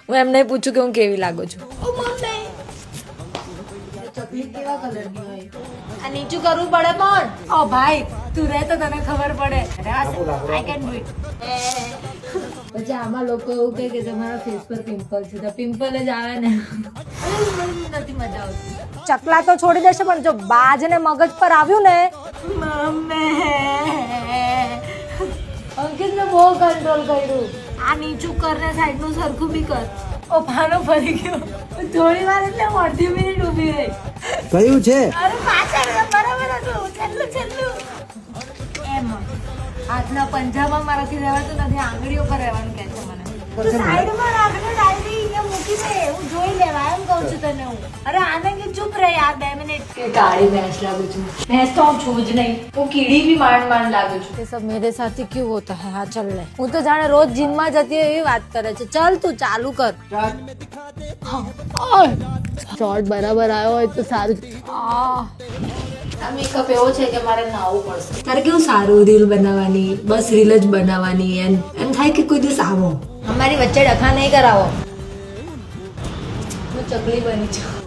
હું એમને પૂછું કે હું કેવી લાગુ છું. ચકલી કેવા કલરની હોય? આ નીચું કરવું પડે પણ. ઓ ભાઈ તું રહે તો તને ખબર પડે. I can do it. પછી આમાં લોકો એવું કહે કે તમારા ફેસ પર પિમ્પલ છે તો પિમ્પલ જ આવે ને. નથી મજા આવતી. ચકલા તો છોડી દેશે પણ જો બાજ ને મગજ પર આવ્યું ને અંકિત મેં બહુ કંટ્રોલ કર્યું. આ નીચું કર ને સાઈડ નું સરખું બી કર. ઓ ભાનો ફરી ગયો. થોડી વાર એટલે હું અડધી મિનિટ ઊભી રહી. કયું છે? અરે પાછળ બરાબર હતું. છેલ્લું એમ હાથના પંજામાં મારાથી રહેવાતું નથી. આંગળીઓ પર રહેવાનું કહે છે મને. તું સાઈડમાં રાખને ડાયરી અહીંયા મૂકી દે. હું જોઈ લેવા એમ કહું છું તને હું. અરે આને કે ચૂપ રહે યાર 2 મિનિટ. કે કાળી ભેંસ લાગુ છું. ભેંસ તો હું છું જ નહીં. હું કીડી બી માંડ લાગુ છું. ये सब मेरे साथ ही क्यों होता है? हाँ चल ले. હું તો જાણે રોજ જીમમાં જતી હોય એવી વાત કરે છે. ચાલ તું ચાલુ કર. શોર્ટ બરાબર આવ્યો હોય તો સારું. આ મેકઅપ એવો છે કે મારે નાવું પડશે. તારે કેવું સારું રીલ બનાવવાની, બસ રીલ જ બનાવવાની. એમ થાય કે કોઈ દિવસ આવો. અમારી વચ્ચે ડખા નહીં કરાવો. હું ચકલી બની છું.